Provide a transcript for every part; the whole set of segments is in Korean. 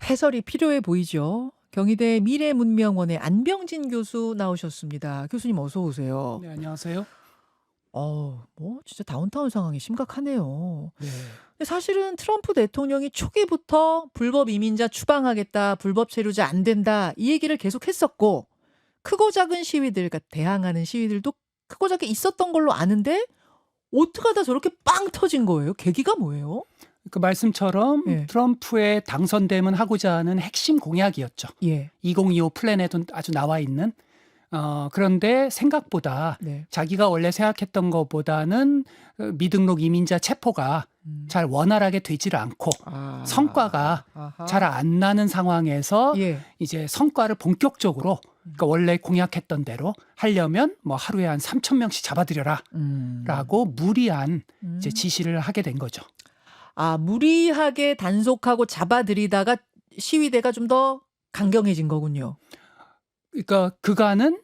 해설이 필요해 보이죠. 경희대 미래문명원의 안병진 교수 나오셨습니다. 교수님 어서 오세요. 네, 안녕하세요. 뭐 진짜 다운타운 상황이 심각하네요. 네. 근데 사실은 트럼프 대통령이 초기부터 불법 이민자 추방하겠다, 불법 체류자 안 된다 이 얘기를 계속 했었고 크고 작은 시위들, 그러니까 대항하는 시위들도 크고 작게 있었던 걸로 아는데 어떻게 하다 저렇게 빵 터진 거예요? 계기가 뭐예요? 그 말씀처럼 예. 트럼프의 당선되면 하고자 하는 핵심 공약이었죠. 예. 2025 플랜에도 아주 나와 있는. 그런데 생각보다 네. 자기가 원래 생각했던 것보다는 미등록 이민자 체포가 잘 원활하게 되지를 않고 성과가 아하. 잘 안 나는 상황에서 예. 이제 성과를 본격적으로 그러니까 원래 공약했던 대로 하려면 뭐 하루에 한 3,000명씩 잡아들여라 라고 무리한 이제 지시를 하게 된 거죠. 무리하게 단속하고 잡아들이다가 시위대가 좀 더 강경해진 거군요. 그러니까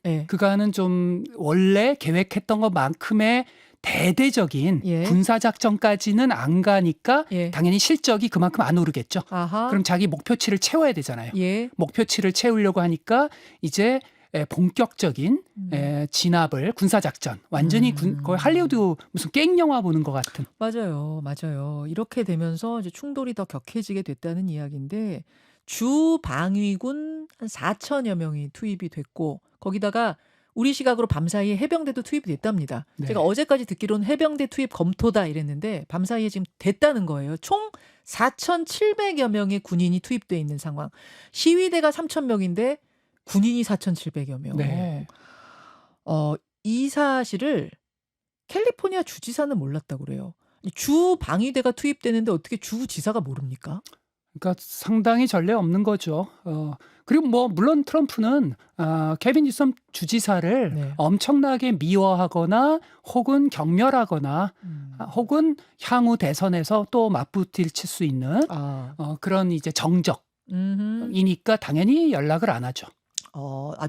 예. 그간은 좀 원래 계획했던 것만큼의 대대적인 예. 군사작전까지는 안 가니까 예. 당연히 실적이 그만큼 안 오르겠죠. 아하. 그럼 자기 목표치를 채워야 되잖아요. 예. 목표치를 채우려고 하니까 이제 본격적인 진압을 군사작전 완전히 거의 할리우드 무슨 게임 영화 보는 것 같은. 맞아요. 맞아요. 이렇게 되면서 이제 충돌이 더 격해지게 됐다는 이야기인데 주 방위군 한 4천여 명이 투입이 됐고 거기다가 우리 시각으로 밤사이에 해병대도 투입이 됐답니다. 네. 제가 어제까지 듣기로는 해병대 투입 검토다 이랬는데 밤사이에 지금 됐다는 거예요. 총 4,700여 명의 군인이 투입돼 있는 상황. 시위대가 3,000명인데 군인이 4,700여 명. 네. 이 사실을 캘리포니아 주지사는 몰랐다고 그래요. 주 방위대가 투입되는데 어떻게 주지사가 모릅니까? 그러니까 상당히 전례 없는 거죠. 그리고 뭐 물론 트럼프는 케빈 뉴섬 주지사를 네. 엄청나게 미워하거나 혹은 경멸하거나 혹은 향후 대선에서 또 맞붙일 수 있는 그런 이제 정적이니까 당연히 연락을 안 하죠.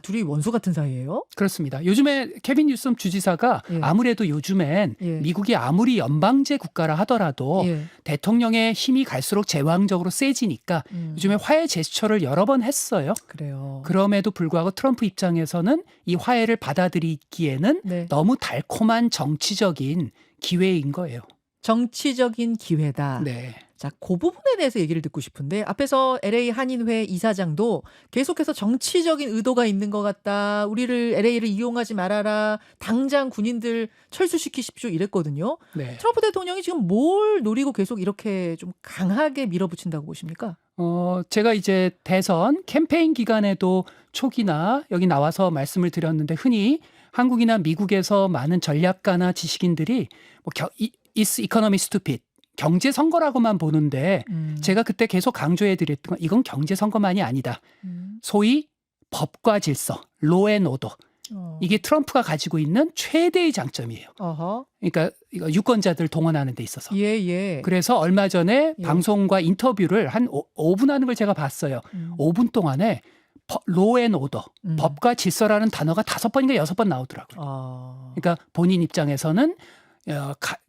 둘이 원수 같은 사이예요? 그렇습니다. 요즘에 케빈 뉴섬 주지사가 예. 아무래도 요즘엔 예. 미국이 아무리 연방제 국가라 하더라도 예. 대통령의 힘이 갈수록 제왕적으로 세지니까 요즘에 화해 제스처를 여러 번 했어요. 그래요. 그럼에도 불구하고 트럼프 입장에서는 이 화해를 받아들이기에는 네. 너무 달콤한 정치적인 기회인 거예요. 정치적인 기회다. 네. 자, 그 부분에 대해서 얘기를 듣고 싶은데 앞에서 LA 한인회 이사장도 계속해서 정치적인 의도가 있는 것 같다. LA를 이용하지 말아라. 당장 군인들 철수시키십시오. 이랬거든요. 네. 트럼프 대통령이 지금 뭘 노리고 계속 이렇게 좀 강하게 밀어붙인다고 보십니까? 제가 이제 대선 캠페인 기간에도 초기나 여기 나와서 말씀을 드렸는데 흔히 한국이나 미국에서 많은 전략가나 지식인들이 Is economy stupid? 경제 선거라고만 보는데 제가 그때 계속 강조해 드렸던 건 이건 경제 선거만이 아니다. 소위 법과 질서, law and order. 이게 트럼프가 가지고 있는 최대의 장점이에요. 그러니까 이거 유권자들 동원하는 데 있어서. 예. 그래서 얼마 전에 예. 방송과 인터뷰를 한 5분 하는 걸 제가 봤어요. 5분 동안에 law and order, 법과 질서라는 단어가 5번인가 6번 나오더라고요. 그러니까 본인 입장에서는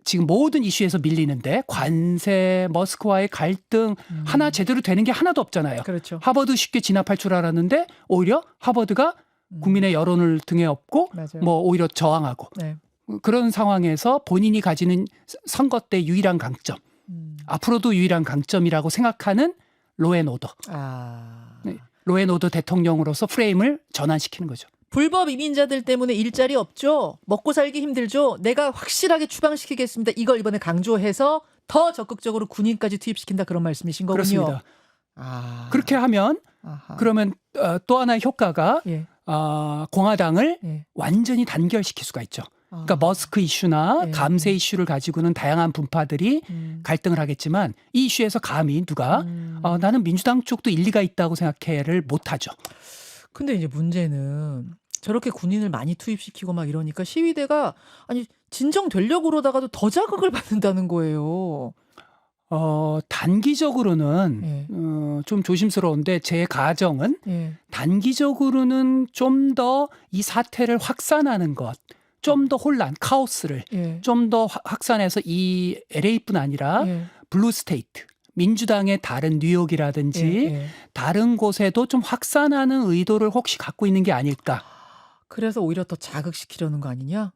지금 모든 이슈에서 밀리는데 관세, 머스크와의 갈등 하나 제대로 되는 게 하나도 없잖아요. 그렇죠. 하버드 쉽게 진압할 줄 알았는데 오히려 하버드가 국민의 여론을 등에 업고 맞아요. 뭐 오히려 저항하고 네. 그런 그런 상황에서 본인이 가지는 선거 때 유일한 강점, 앞으로도 유일한 강점이라고 생각하는 로앤오더. 로앤오더 대통령으로서 프레임을 전환시키는 거죠. 불법 이민자들 때문에 일자리 없죠. 먹고 살기 힘들죠. 내가 확실하게 추방시키겠습니다. 이걸 이번에 강조해서 더 적극적으로 군인까지 투입시킨다 그런 말씀이신 거군요. 그렇습니다. 그렇게 하면 그러면 또 하나의 효과가 예. 공화당을 예. 완전히 단결시킬 수가 있죠. 그러니까 머스크 이슈나 예. 감세 이슈를 가지고는 다양한 분파들이 갈등을 하겠지만 이 이슈에서 감히 누가 나는 민주당 쪽도 일리가 있다고 생각해를 못하죠. 근데 이제 문제는 저렇게 군인을 많이 투입시키고 막 이러니까 시위대가 진정되려고 그러다가도 더 자극을 받는다는 거예요. 단기적으로는 예. 좀 조심스러운데 제 가정은 예. 단기적으로는 좀 더 이 사태를 확산하는 것, 좀 더 혼란, 카오스를 예. 좀 더 확산해서 이 LA뿐 아니라 예. 블루 스테이트, 민주당의 다른 뉴욕이라든지 예. 다른 곳에도 좀 확산하는 의도를 혹시 갖고 있는 게 아닐까. 그래서 오히려 더 자극시키려는 거 아니냐?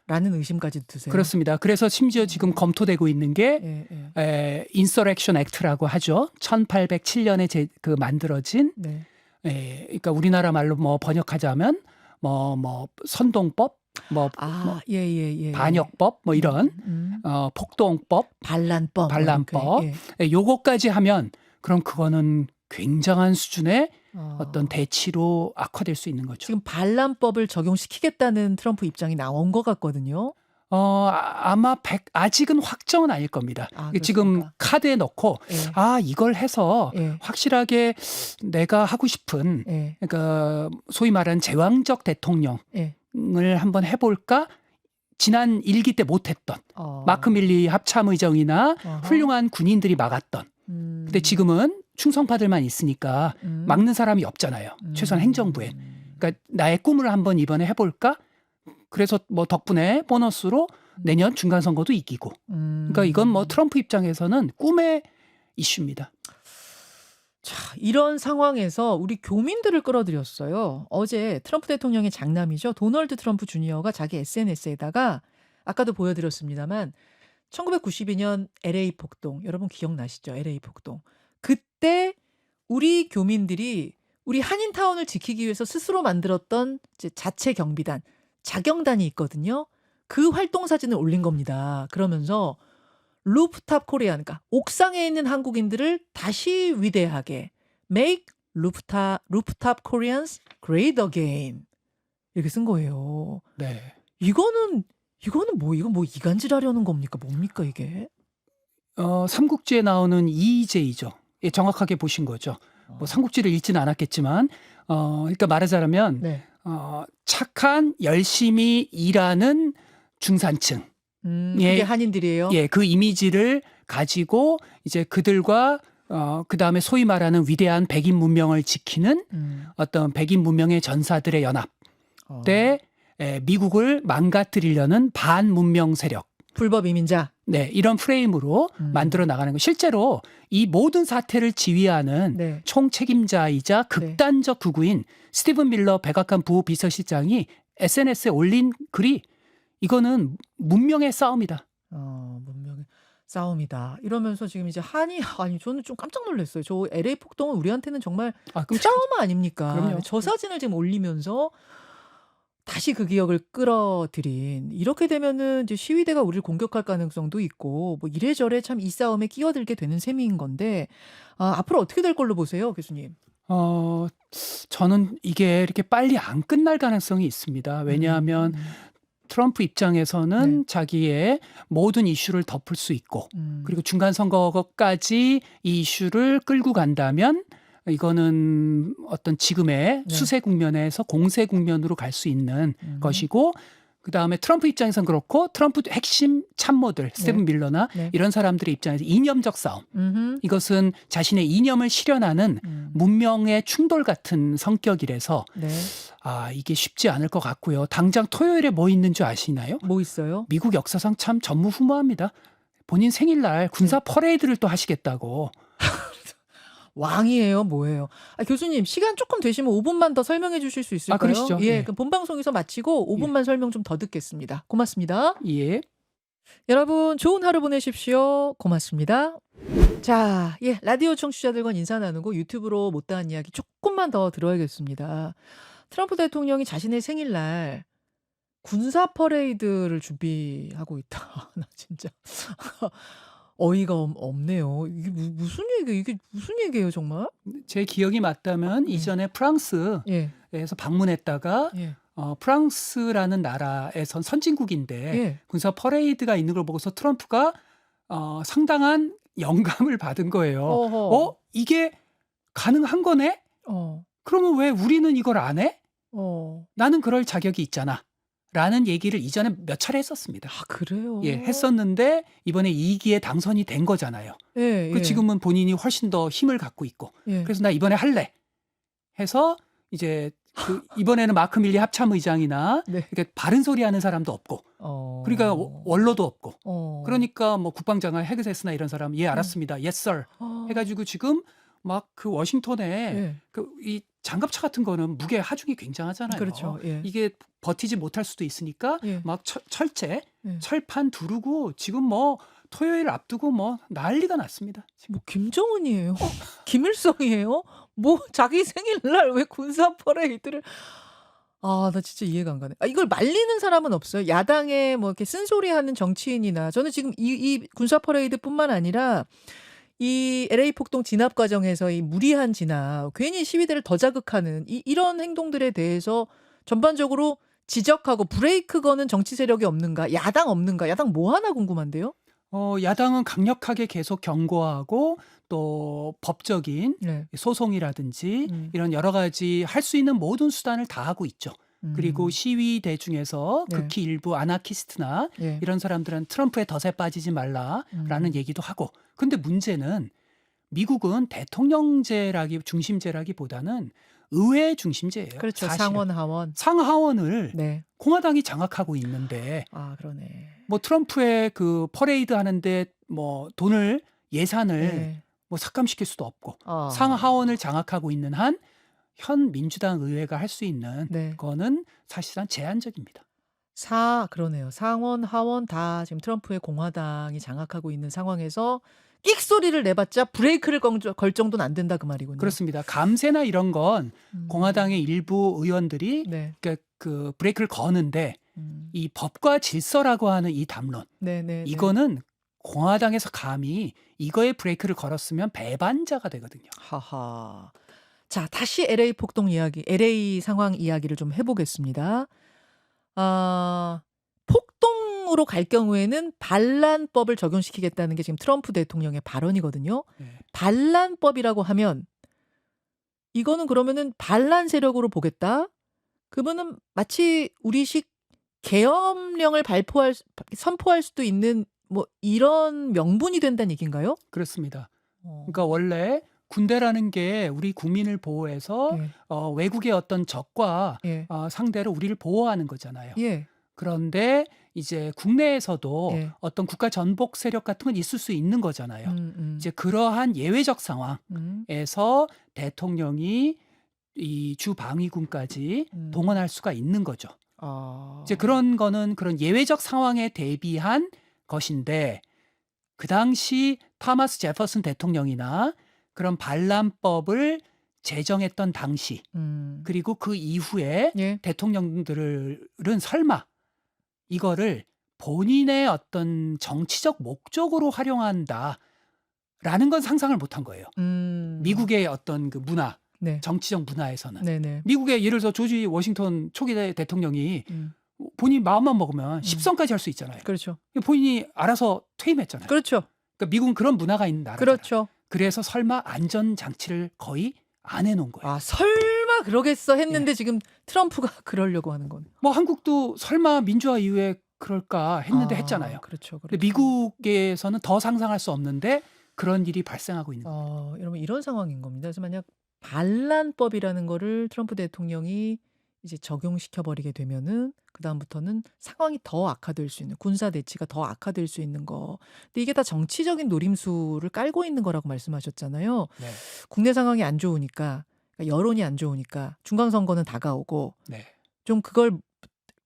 라는 의심까지 드세요. 그렇습니다. 그래서 심지어 지금 검토되고 있는 게 인서렉션 액트라고 하죠. 1807년에 만들어진 네. 그러니까 우리나라 말로 뭐 번역하자면 뭐 선동법, 뭐 예. 반역법 뭐 이런 폭동법, 반란법, 반란법. 예. 요거까지 하면 그럼 그거는 굉장한 수준의 어떤 대치로 악화될 수 있는 거죠. 지금 반란법을 적용시키겠다는 트럼프 입장이 나온 것 같거든요. 아마 아직은 확정은 아닐 겁니다. 지금 그렇습니까? 카드에 넣고 예. 이걸 해서 예. 확실하게 내가 하고 싶은 예. 그러니까 소위 말하는 제왕적 대통령을 예. 한번 해볼까? 지난 1기 때 못했던 마크 밀리 합참의장이나 훌륭한 군인들이 막았던. 근데 지금은 충성파들만 있으니까 막는 사람이 없잖아요. 최소한 행정부에. 그러니까 나의 꿈을 한번 이번에 해볼까? 그래서 뭐 덕분에 보너스로 내년 중간선거도 이기고. 그러니까 이건 뭐 트럼프 입장에서는 꿈의 이슈입니다. 자, 이런 상황에서 우리 교민들을 끌어들였어요. 어제 트럼프 대통령의 장남이죠. 도널드 트럼프 주니어가 자기 SNS에다가 아까도 보여드렸습니다만 1992년 LA 폭동, 여러분 기억나시죠? LA 폭동. 그때 우리 교민들이 우리 한인타운을 지키기 위해서 스스로 만들었던 이제 자체 경비단, 자경단이 있거든요. 그 활동 사진을 올린 겁니다. 그러면서 루프탑 코리안, 그러니까 옥상에 있는 한국인들을 다시 위대하게 Make rooftop Koreans great again 이렇게 쓴 거예요. 네. 이거는 뭐 이간질하려는 겁니까? 뭡니까 이게? 삼국지에 나오는 이재이죠. 예, 정확하게 보신 거죠. 뭐 삼국지를 읽지는 않았겠지만, 그러니까 말하자면 네. 착한 열심히 일하는 중산층. 그게 한인들이에요? 예, 그 이미지를 가지고 이제 그들과 그 다음에 소위 말하는 위대한 백인 문명을 지키는 어떤 백인 문명의 전사들의 연합 때 미국을 망가뜨리려는 반문명 세력. 불법 이민자. 네, 이런 프레임으로 만들어 나가는 거. 실제로 이 모든 사태를 지휘하는 총책임자이자 극단적 극우인 스티븐 밀러 백악관 부비서실장이 SNS에 올린 글이 이거는 문명의 싸움이다. 문명의 싸움이다. 이러면서 지금 이제 저는 좀 깜짝 놀랐어요. 저 LA 폭동은 우리한테는 정말 트라우마 아닙니까? 그럼요. 저 사진을 지금 올리면서 다시 그 기억을 끌어들인. 이렇게 되면은 이제 시위대가 우리를 공격할 가능성도 있고 뭐 이래저래 참 이 싸움에 끼어들게 되는 셈인 건데 앞으로 어떻게 될 걸로 보세요, 교수님? 저는 이게 이렇게 빨리 안 끝날 가능성이 있습니다. 왜냐하면 트럼프 입장에서는 자기의 모든 이슈를 덮을 수 있고 그리고 중간 선거까지 이 이슈를 끌고 간다면 이거는 어떤 지금의 수세 국면에서 공세 국면으로 갈 수 있는 것이고 그다음에 트럼프 입장에서는 그렇고 트럼프 핵심 참모들 스티븐 밀러나 이런 사람들의 입장에서 이념적 싸움. 이것은 자신의 이념을 실현하는 문명의 충돌 같은 성격이라서 이게 쉽지 않을 것 같고요. 당장 토요일에 뭐 있는 줄 아시나요? 뭐 있어요? 미국 역사상 참 전무후무합니다. 본인 생일날 군사 퍼레이드를 또 하시겠다고. 왕이에요, 뭐예요? 교수님 시간 조금 되시면 5분만 더 설명해 주실 수 있을까요? 그러시죠. 예, 그럼 본방송에서 마치고 5분만 설명 좀 더 듣겠습니다. 고맙습니다. 예. 여러분 좋은 하루 보내십시오. 고맙습니다. 자, 라디오 청취자들과 인사 나누고 유튜브로 못다한 이야기 조금만 더 들어야겠습니다. 트럼프 대통령이 자신의 생일날 군사 퍼레이드를 준비하고 있다. 나 진짜 어이가 없네요. 이게 무슨 얘기예요, 정말? 제 기억이 맞다면 이전에 프랑스에서 방문했다가 프랑스라는 나라에선 선진국인데 군사 퍼레이드가 있는 걸 보고서 트럼프가 상당한 영감을 받은 거예요. 이게 가능한 거네? 그러면 왜 우리는 이걸 안 해? 나는 그럴 자격이 있잖아. 라는 얘기를 이전에 몇 차례 했었습니다. 그래요? 예, 했었는데 이번에 2기에 당선이 된 거잖아요. 지금은 본인이 훨씬 더 힘을 갖고 있고 그래서 나 이번에 할래 해서 이제 이번에는 마크 밀리 합참의장이나 네. 이렇게 바른 소리 하는 사람도 없고, 그러니까 원로도 없고, 그러니까 뭐 국방장관 헤그세스나 이런 사람 예 알았습니다, yes sir 해가지고 지금 막 그 워싱턴에 예. 이 장갑차 같은 거는 무게 하중이 굉장하잖아요. 그렇죠. 예. 이게 버티지 못할 수도 있으니까 예. 막 철제, 예. 철판 두르고 지금 뭐 토요일 앞두고 뭐 난리가 났습니다. 뭐 김정은이에요? 김일성이에요? 뭐 자기 생일날 왜 군사 퍼레이드를 나 진짜 이해가 안 가네. 이걸 말리는 사람은 없어요? 야당에 뭐 이렇게 쓴소리하는 정치인이나 저는 지금 이 군사 퍼레이드뿐만 아니라 이 LA 폭동 진압 과정에서 이 무리한 진압, 괜히 시위대를 더 자극하는 이런 행동들에 대해서 전반적으로 지적하고 브레이크 거는 정치 세력이 없는가? 야당 없는가? 야당 뭐 하나 궁금한데요? 야당은 강력하게 계속 경고하고 또 법적인 네. 소송이라든지 음. 이런 여러 가지 할 수 있는 모든 수단을 다 하고 있죠. 그리고 음. 시위대 중에서 네. 극히 일부 아나키스트나 예. 이런 사람들은 트럼프의 덫에 빠지지 말라라는 얘기도 하고. 근데 문제는 미국은 대통령제라기 중심제라기보다는 의회 중심제예요. 그렇죠. 사실은. 상원 하원. 상하원을 네. 공화당이 장악하고 있는데 그러네. 뭐 트럼프의 그 퍼레이드 하는데 뭐 돈을 예산을 네. 뭐 삭감시킬 수도 없고 아. 상하원을 장악하고 있는 한 현 민주당 의회가 할 수 있는 네. 거는 사실상 제한적입니다. 그러네요. 상원, 하원 다 지금 트럼프의 공화당이 장악하고 있는 상황에서 끽 소리를 내봤자 브레이크를 걸 정도는 안 된다 그 말이군요. 그렇습니다. 감세나 이런 건 공화당의 일부 의원들이 네. 그 브레이크를 거는데 음. 이 법과 질서라고 하는 이 담론 네네. 이거는 공화당에서 감히 이거에 브레이크를 걸었으면 배반자가 되거든요. 하하. 자, 다시 LA 폭동 이야기, LA 상황 이야기를 좀 해보겠습니다. 폭동으로 갈 경우에는 반란법을 적용시키겠다는 게 지금 트럼프 대통령의 발언이거든요. 네. 반란법이라고 하면 이거는 그러면은 반란 세력으로 보겠다. 그러면은 마치 우리식 계엄령을 선포할 수도 있는 뭐 이런 명분이 된다는 얘기인가요? 그렇습니다. 그러니까 원래 군대라는 게 우리 국민을 보호해서 예. 외국의 어떤 적과 예. 상대로 우리를 보호하는 거잖아요. 예. 그런데 이제 국내에서도 예. 어떤 국가 전복 세력 같은 건 있을 수 있는 거잖아요. 이제 그러한 예외적 상황에서 대통령이 이 주방위군까지 동원할 수가 있는 거죠. 이제 그런 거는 그런 예외적 상황에 대비한 것인데 그 당시 타마스 제퍼슨 대통령이나 그런 반란법을 제정했던 당시 그리고 그 이후에 예. 대통령들은 설마 이거를 본인의 어떤 정치적 목적으로 활용한다라는 건 상상을 못한 거예요. 미국의 어떤 그 문화, 네. 정치적 문화에서는. 네네. 미국의 예를 들어서 조지 워싱턴 초기 대통령이 본인 마음만 먹으면 10선까지 할 수 있잖아요. 그렇죠. 본인이 알아서 퇴임했잖아요. 그렇죠. 그러니까 미국은 그런 문화가 있는 나라잖아요. 그렇죠. 그래서 설마 안전장치를 거의 안 해놓은 거예요. 설마 그러겠어 했는데 지금 트럼프가 그러려고 하는 건. 뭐 한국도 설마 민주화 이후에 그럴까 했는데 했잖아요. 그렇죠. 근데 미국에서는 더 상상할 수 없는데 그런 일이 발생하고 있는 거예요. 여러분 이런 상황인 겁니다. 그래서 만약 반란법이라는 거를 트럼프 대통령이 이제 적용시켜 버리게 되면은 그다음부터는 상황이 더 악화될 수 있는 군사 대치가 더 악화될 수 있는 거. 근데 이게 다 정치적인 노림수를 깔고 있는 거라고 말씀하셨잖아요. 네. 국내 상황이 안 좋으니까 그러니까 여론이 안 좋으니까 중간선거는 다가오고 네. 좀 그걸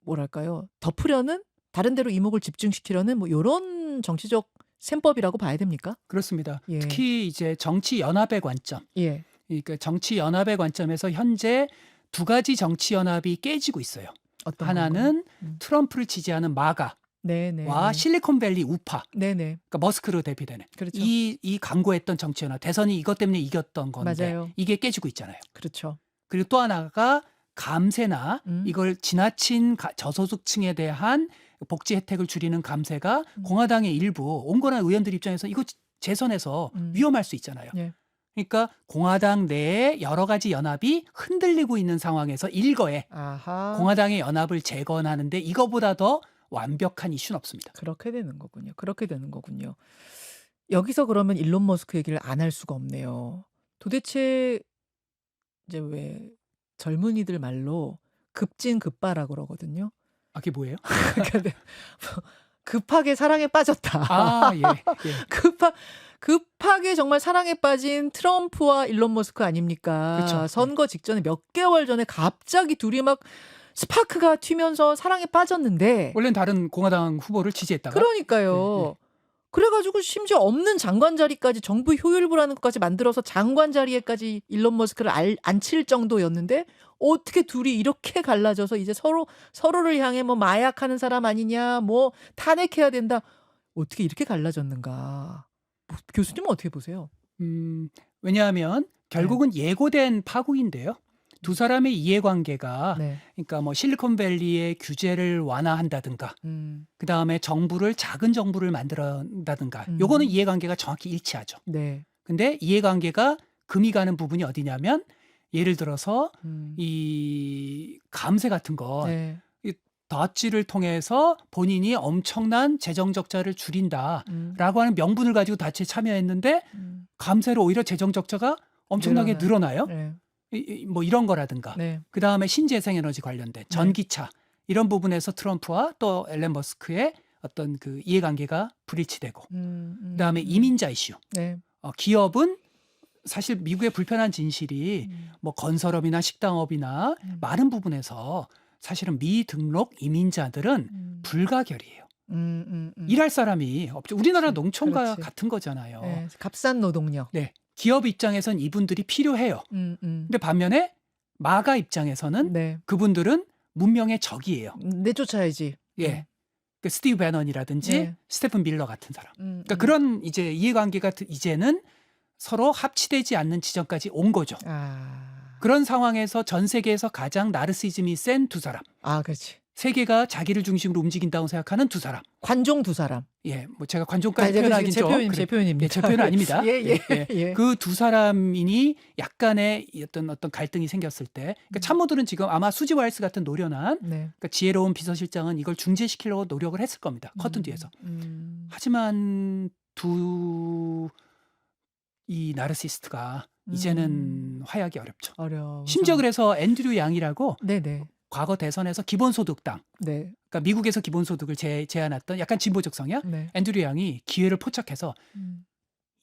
뭐랄까요? 덮으려는 다른 데로 이목을 집중시키려는 뭐 요런 정치적 셈법이라고 봐야 됩니까? 그렇습니다. 예. 특히 이제 정치 연합의 관점. 예. 그러니까 정치 연합의 관점에서 현재 두 가지 정치 연합이 깨지고 있어요. 어떤 하나는 건가요? 트럼프를 지지하는 마가와 네네. 실리콘밸리 우파, 네네. 그러니까 머스크로 대표되는 그렇죠. 이 강구했던 정치 연합, 대선이 이것 때문에 이겼던 건데 맞아요. 이게 깨지고 있잖아요. 그렇죠. 그리고 또 하나가 감세나 음. 이걸 지나친 저소득층에 대한 복지 혜택을 줄이는 감세가 공화당의 일부 온건한 의원들 입장에서 이거 재선에서 위험할 수 있잖아요. 예. 그러니까 공화당 내에 여러 가지 연합이 흔들리고 있는 상황에서 일거에 아하. 공화당의 연합을 재건하는데 이거보다 더 완벽한 이슈는 없습니다. 그렇게 되는 거군요. 그렇게 되는 거군요. 여기서 그러면 일론 머스크 얘기를 안 할 수가 없네요. 도대체 이제 왜 젊은이들 말로 급진급바라고 그러거든요. 아, 그게 뭐예요? 그러니까 급하게 사랑에 빠졌다. 아, 예, 예. 급하게 정말 사랑에 빠진 트럼프와 일론 머스크 아닙니까? 그쵸. 선거 직전에 몇 개월 전에 갑자기 둘이 막 스파크가 튀면서 사랑에 빠졌는데 원래는 다른 공화당 후보를 지지했다가 그러니까요. 그래가지고 심지어 없는 장관 자리까지 정부 효율부라는 것까지 만들어서 장관 자리에까지 일론 머스크를 앉힐 정도였는데 어떻게 둘이 이렇게 갈라져서 이제 서로를 향해 뭐 마약하는 사람 아니냐, 뭐 탄핵해야 된다. 어떻게 이렇게 갈라졌는가? 교수님은 어떻게 보세요? 왜냐하면 결국은 예고된 파국인데요. 두 사람의 이해관계가 네. 그러니까 뭐 실리콘밸리의 규제를 완화한다든가 그다음에 작은 정부를 만들어다든가 요거는 이해관계가 정확히 일치하죠. 네. 근데 이해관계가 금이 가는 부분이 어디냐면 예를 들어서 이 감세 같은 거 네. 덧지를 통해서 본인이 엄청난 재정 적자를 줄인다라고 하는 명분을 가지고 다치에 참여했는데 감세로 오히려 재정 적자가 엄청나게 늘어나요. 네. 뭐 이런 거라든가 네. 그다음에 신재생에너지 관련된 전기차 이런 부분에서 트럼프와 또 앨런 머스크의 어떤 그 이해관계가 불일치되고 그다음에 이민자 이슈. 네. 기업은 사실 미국의 불편한 진실이 뭐 건설업이나 식당업이나 많은 부분에서 사실은 미등록 이민자들은 불가결이에요. 일할 사람이 없죠. 우리나라 그렇지. 농촌과 그렇지. 같은 거잖아요. 네. 값싼 노동력. 네. 기업 입장에선 이분들이 필요해요. 근데 반면에 마가 입장에서는 네. 그분들은 문명의 적이에요. 내쫓아야지. 예. 그 스티브 배넌이라든지 네. 스테픈 밀러 같은 사람. 그러니까 그런 이제 이해관계가 이제는 서로 합치되지 않는 지점까지 온 거죠. 그런 상황에서 전 세계에서 가장 나르시즘이 센 두 사람. 그렇지. 세계가 자기를 중심으로 움직인다고 생각하는 두 사람. 관종 두 사람. 예, 뭐 제가 관종까지 표현하긴 좀 제 표현입니다. 예, 제 표현은 아닙니다. 예. 그 두 사람이니 약간의 어떤 갈등이 생겼을 때, 그러니까 참모들은 지금 아마 수지 와일스 같은 노련한 네. 그러니까 지혜로운 비서실장은 이걸 중재시키려고 노력을 했을 겁니다. 커튼 뒤에서. 하지만 이 나르시스트가 이제는 화해하기 어렵죠. 심지어 그래서 앤드류 양이라고 네네. 과거 대선에서 기본소득당, 네. 그러니까 미국에서 기본소득을 제안했던 약간 진보적 성향 네. 앤드류 양이 기회를 포착해서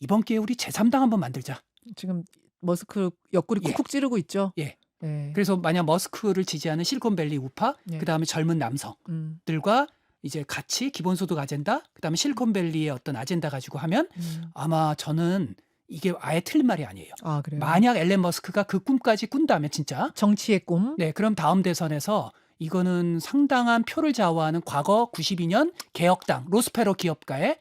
이번 기회에 우리 제3당 한번 만들자. 지금 머스크 옆구리 예. 쿡쿡 찌르고 있죠. 예. 네. 그래서 만약 머스크를 지지하는 실리콘밸리 우파, 예. 그다음에 젊은 남성들과 이제 같이 기본소득 아젠다, 그다음에 실리콘밸리의 어떤 아젠다 가지고 하면 아마 저는 이게 아예 틀린 말이 아니에요. 그래요. 만약 앨런 머스크가 그 꿈까지 꾼다면 진짜 정치의 꿈. 네, 그럼 다음 대선에서 이거는 상당한 표를 좌우하는 과거 92년 개혁당 로스페로 기업가의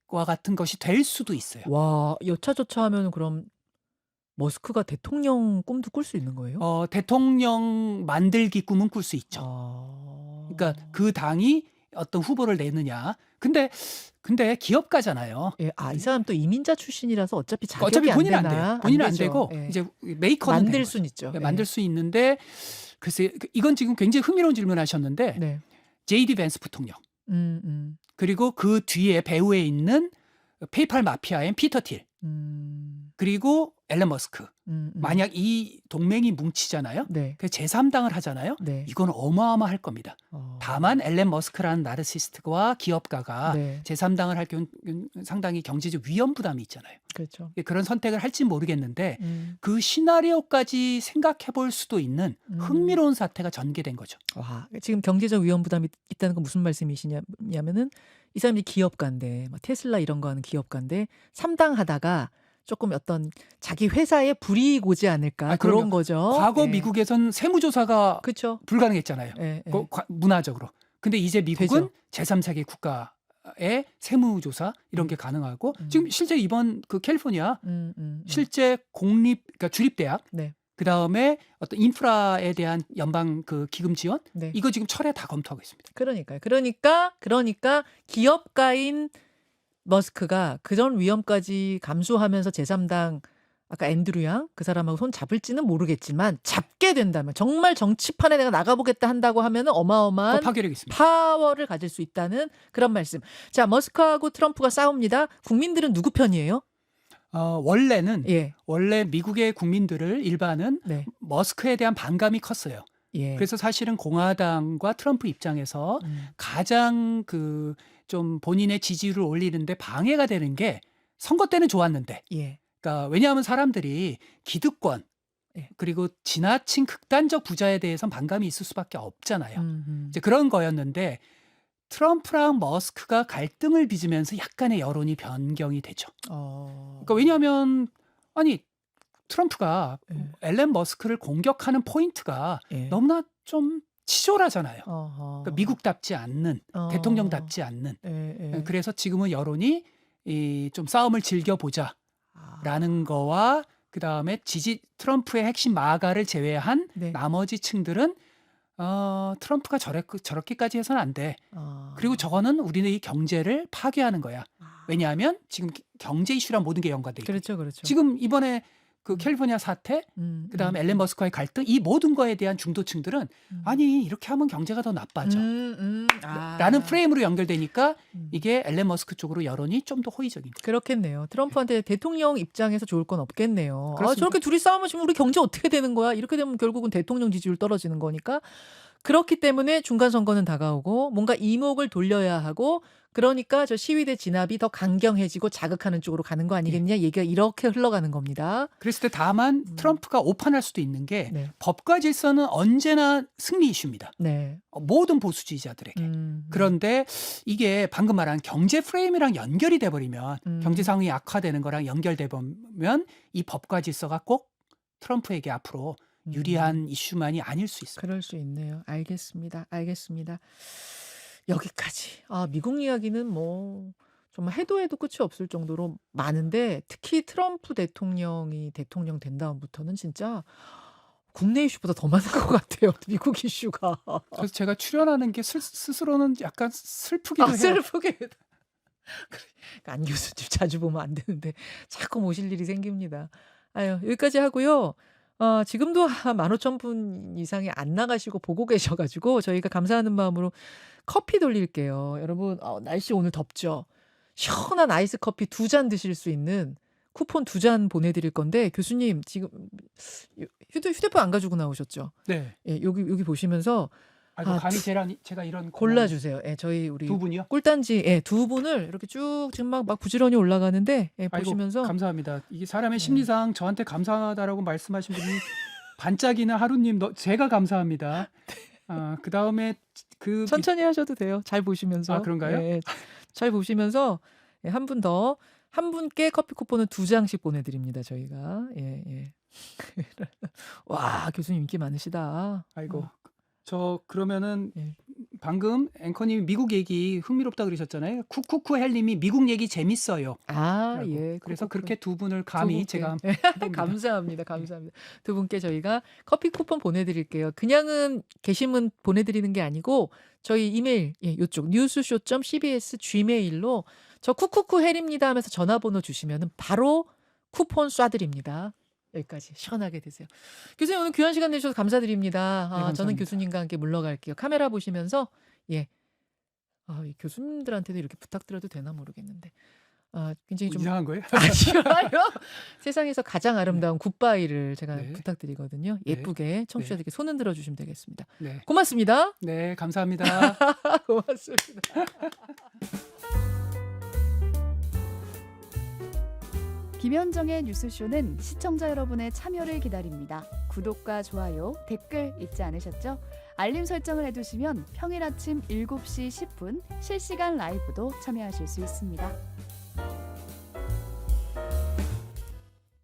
와 같은 것이 될 수도 있어요. 와, 여차저차 하면 그럼 머스크가 대통령 꿈도 꿀 수 있는 거예요? 대통령 만들기 꿈은 꿀 수 있죠. 그러니까 그 당이 어떤 후보를 내느냐. 근데 기업가잖아요. 예, 이 사람 또 이민자 출신이라서 어차피 자격이 본인은 안 안 돼요. 되나? 본인은 안 되죠. 되고 예. 이제 메이커는 만들 되는 수는 거죠. 있죠. 네, 만들 수 있는데 글쎄 이건 지금 굉장히 흥미로운 질문하셨는데 네. JD 벤스 부통령 그리고 그 뒤에 배후에 있는 페이팔 마피아인 피터 틸 그리고 앨런 머스크 만약 이 동맹이 뭉치잖아요. 네. 그래서 제3당을 하잖아요. 네. 이건 어마어마할 겁니다. 다만 앨런 머스크라는 나르시스트와 기업가가 네. 제3당을 할 경우 상당히 경제적 위험 부담이 있잖아요. 그렇죠. 그런 선택을 할지 모르겠는데 그 시나리오까지 생각해 볼 수도 있는 흥미로운 사태가 전개된 거죠. 와, 지금 경제적 위험 부담이 있다는 건 무슨 말씀이시냐면은 이 사람이 기업가인데 뭐 테슬라 이런 거 하는 기업가인데 3당 하다가 조금 어떤 자기 회사에 불이익 오지 않을까 그런 그럼요. 거죠. 과거 예. 미국에선 세무조사가 그렇죠. 불가능했잖아요. 예, 예. 문화적으로. 근데 이제 미국은 되죠. 제3세계 국가의 세무조사 이런 게 가능하고 지금 실제 이번 그 캘리포니아 실제 그러니까 주립대학 네. 그다음에 어떤 인프라에 대한 연방 그 기금 지원 네. 이거 지금 철회 다 검토하고 있습니다. 그러니까 기업가인 머스크가 그전 위험까지 감수하면서 제3당 아까 앤드류 양 그 사람하고 손 잡을지는 모르겠지만 잡게 된다면 정말 정치판에 내가 나가보겠다 한다고 하면은 어마어마한 파괴력이 있습니다. 파워를 가질 수 있다는 그런 말씀. 자, 머스크하고 트럼프가 싸웁니다. 국민들은 누구 편이에요? 원래는 예. 원래 미국의 국민들을 일반은 네. 머스크에 대한 반감이 컸어요. 예. 그래서 사실은 공화당과 트럼프 입장에서 가장 그 좀 본인의 지지율을 올리는데 방해가 되는 게 선거 때는 좋았는데, 예. 그러니까 왜냐하면 사람들이 기득권 예. 그리고 지나친 극단적 부자에 대해선 반감이 있을 수밖에 없잖아요. 음음. 이제 그런 거였는데 트럼프랑 머스크가 갈등을 빚으면서 약간의 여론이 변경이 되죠. 그러니까 왜냐하면 아니 트럼프가 예. 앨런 머스크를 공격하는 포인트가 예. 너무나 좀 치졸하잖아요. 어허. 그러니까 미국답지 않는, 대통령답지 않는. 예, 예. 그래서 지금은 여론이 좀 싸움을 즐겨보자라는 아. 거와 그다음에 트럼프의 핵심 마가를 제외한 네. 나머지 층들은 트럼프가 저렇게까지 해서는 안 돼. 그리고 저거는 우리의 경제를 파괴하는 거야. 왜냐하면 지금 경제 이슈랑 모든 게 연관돼 있고. 그렇죠, 그렇죠. 지금 이번에 그 캘리포니아 사태, 그다음에 앨런 머스크와의 갈등, 이 모든 거에 대한 중도층들은 아니 이렇게 하면 경제가 더 나빠져. 라는 프레임으로 연결되니까 이게 앨런 머스크 쪽으로 여론이 좀 더 호의적인 거죠. 그렇겠네요. 트럼프한테 대통령 입장에서 좋을 건 없겠네요. 그렇습니다. 저렇게 둘이 싸우면 지금 우리 경제 어떻게 되는 거야? 이렇게 되면 결국은 대통령 지지율 떨어지는 거니까. 그렇기 때문에 중간 선거는 다가오고 뭔가 이목을 돌려야 하고, 그러니까 저 시위대 진압이 더 강경해지고 자극하는 쪽으로 가는 거 아니겠냐, 얘기가 이렇게 흘러가는 겁니다. 그랬을 때 다만 트럼프가 오판할 수도 있는 게 네. 법과 질서는 언제나 승리 이슈입니다. 네. 모든 보수주의자들에게. 그런데 이게 방금 말한 경제 프레임이랑 연결이 돼버리면, 경제 상황이 악화되는 거랑 연결돼 보면 이 법과 질서가 꼭 트럼프에게 앞으로 유리한 이슈만이 아닐 수 있어요. 그럴 수 있네요. 알겠습니다. 알겠습니다. 여기까지. 미국 이야기는 뭐 정말 해도 해도 끝이 없을 정도로 많은데, 특히 트럼프 대통령이 대통령 된 다음부터는 진짜 국내 이슈보다 더 많은 것 같아요. 미국 이슈가. 그래서 제가 출연하는 게 스스로는 약간 슬프기도 해요. 슬프게. 그러니까 안 교수님 자주 보면 안 되는데 자꾸 모실 일이 생깁니다. 아유, 여기까지 하고요. 지금도 한 15,000분 이상이 안 나가시고 보고 계셔가지고 저희가 감사하는 마음으로 커피 돌릴게요. 여러분, 날씨 오늘 덥죠? 시원한 아이스 커피 2잔 드실 수 있는 쿠폰 2잔 보내드릴 건데, 교수님 지금 휴대폰 안 가지고 나오셨죠? 네. 예, 여기 보시면서 아이고, 감히 제가 이런 골라주세요. 예, 저희 우리 두 분이요? 꿀단지, 예, 두 분을 이렇게 쭉 지금 막 부지런히 올라가는데, 예, 아이고, 보시면서 감사합니다. 이게 사람의 심리상 저한테 감사하다라고 말씀하신 분이 반짝이는 하루님, 제가 감사합니다. 그 다음에 천천히 하셔도 돼요. 잘 보시면서. 그런가요? 예, 잘 보시면서, 예, 한 분 더, 한 분께 커피 쿠폰은 2장씩 보내드립니다. 저희가. 예, 예. 와, 교수님 인기 많으시다. 아이고, 저 그러면은 예. 방금 앵커님이 미국 얘기 흥미롭다 그러셨잖아요. 쿠쿠쿠 헬님이 미국 얘기 재밌어요. 예. 그래서 그렇게 두 분을 감히 제가 감사합니다. 감사합니다. 두 분께 저희가 커피 쿠폰 보내드릴게요. 그냥은 게시문 보내드리는 게 아니고 저희 이메일, 요쪽 newsshow.cbs@gmail로 저 쿠쿠쿠 헬입니다 하면서 전화번호 주시면 바로 쿠폰 쏴드립니다. 여기까지 시원하게 드세요. 교수님, 오늘 귀한 시간 내주셔서 감사드립니다. 감사합니다. 저는 교수님과 함께 물러갈게요. 카메라 보시면서, 이 교수님들한테도 이렇게 부탁드려도 되나 모르겠는데, 굉장히 좀 이상한 거예요? 아쉬워요. 세상에서 가장 아름다운 굿바이를 제가 네. 부탁드리거든요. 예쁘게 청취자들께 손은 들어주시면 되겠습니다. 네. 고맙습니다. 네, 감사합니다. 고맙습니다. 김현정의 뉴스쇼는 시청자 여러분의 참여를 기다립니다. 구독과 좋아요, 댓글 잊지 않으셨죠? 알림 설정을 해두시면 평일 아침 7시 10분 실시간 라이브도 참여하실 수 있습니다.